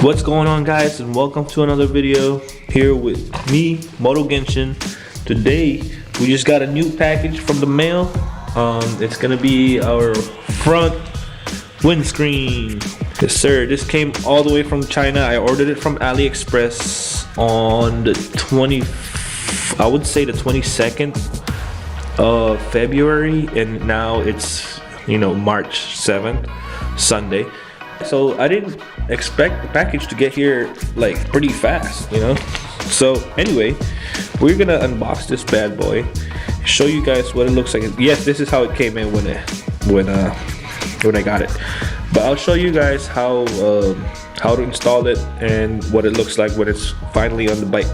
What's going on, guys, and welcome to another video here with me, Moto Genshin. Today we just got a new package from the mail. It's gonna be our front windscreen. Yes sir, this came all the way from China. I ordered it from AliExpress on the 22nd of February, and now it's March 7th, Sunday. So I didn't expect the package to get here like pretty fast, So anyway, we're gonna unbox this bad boy, show you guys what it looks like. Yes, this is how it came in when I got it, but I'll show you guys how to install it and what it looks like when it's finally on the bike.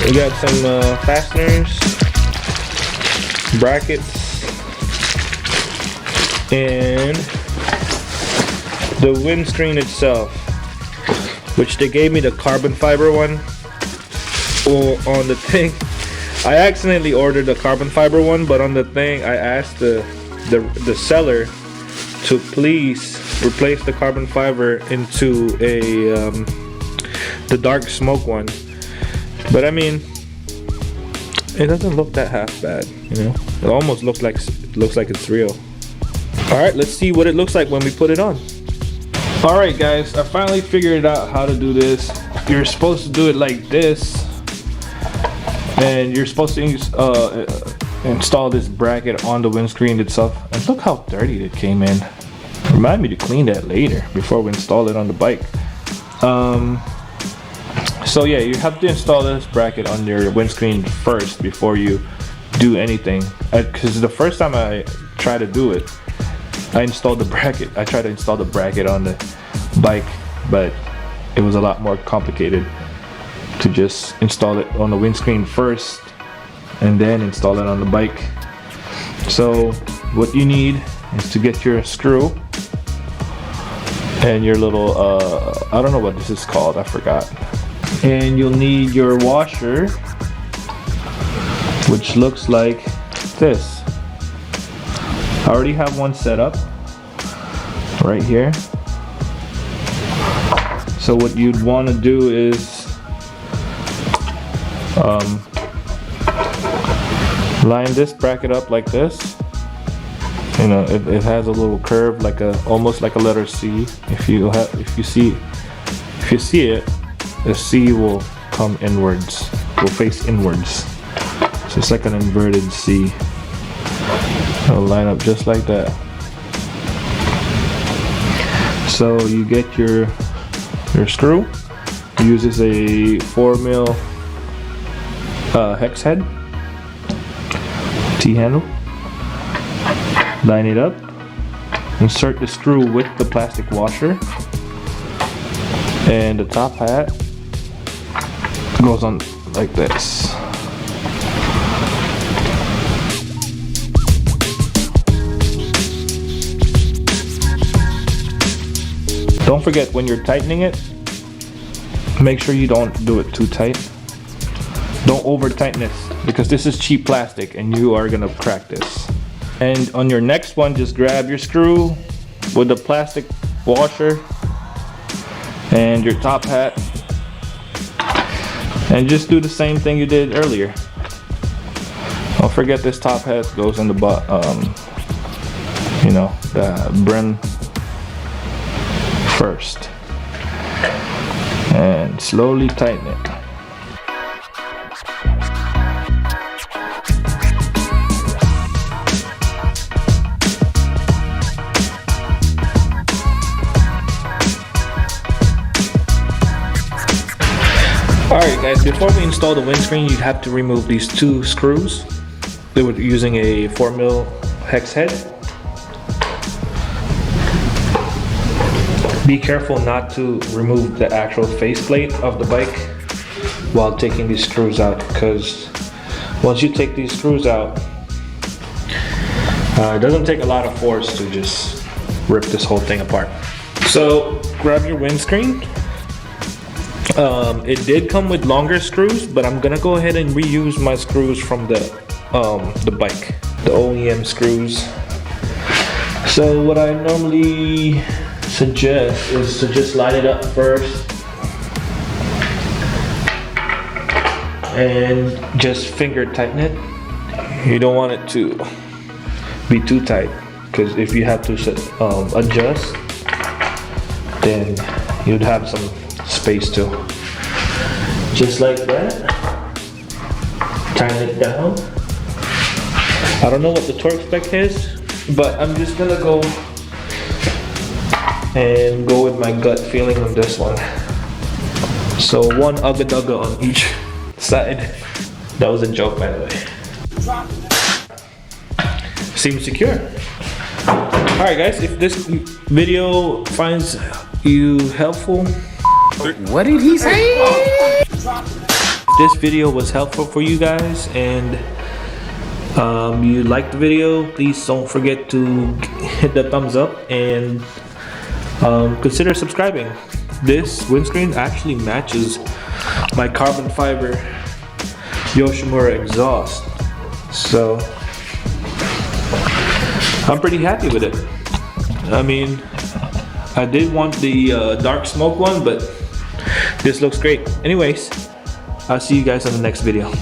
We got some fasteners, brackets, and the windscreen itself, which they gave me the carbon fiber one. On the thing, I accidentally ordered the carbon fiber one, but on the thing I asked the seller to please replace the carbon fiber into the dark smoke one. But I mean, it doesn't look that half bad, It almost looks like it's real. All right, let's see what it looks like when we put it on. All right, guys, I finally figured out how to do this. You're supposed to do it like this, and you're supposed to install this bracket on the windscreen itself. And look how dirty it came in. Remind me to clean that later before we install it on the bike. So yeah, you have to install this bracket on your windscreen first before you do anything. Because the first time I tried to do it, I tried to install the bracket on the bike, but it was a lot more complicated to just install it on the windscreen first and then install it on the bike. So what you need is to get your screw and your little, I don't know what this is called, I forgot. And you'll need your washer, which looks like this. I already have one set up right here. So what you'd want to do is line this bracket up like this. It has a little curve, almost like a letter C. If you see it, the C will come inwards, will face inwards. So it's like an inverted C. It'll line up just like that. So you get your screw. It uses a 4mm hex head, T-handle. Line it up. Insert the screw with the plastic washer, and the top hat goes on like this. Don't forget, when you're tightening it, make sure you don't do it too tight. Don't over tighten this, because this is cheap plastic and you are gonna crack this. And on your next one, just grab your screw with the plastic washer and your top hat, and just do the same thing you did earlier. Don't forget, this top hat goes in the the brim first, and slowly tighten it. Alright guys, before we install the windscreen, you have to remove these two screws. They were using a 4mm hex head. Be careful not to remove the actual faceplate of the bike while taking these screws out, because once you take these screws out, It doesn't take a lot of force to just rip this whole thing apart. So grab your windscreen. It did come with longer screws, but I'm gonna go ahead and reuse my screws from the bike, the OEM screws. So what I normally suggest is to just line it up first and just finger tighten it. You don't want it to be too tight, because if you have to adjust, then you'd have some space too. Just like that. Tighten it down. I don't know what the torque spec is, but I'm just gonna go with my gut feeling on this one. So one ugga-dugga on each side. That was a joke, by the way. Seems secure. Alright guys, if this video finds you helpful, what did he say? If this video was helpful for you guys and you liked the video, please don't forget to hit the thumbs up and consider subscribing. This windscreen actually matches my carbon fiber Yoshimura exhaust, so I'm pretty happy with it. I mean, I did want the dark smoke one, but this looks great. Anyways, I'll see you guys on the next video.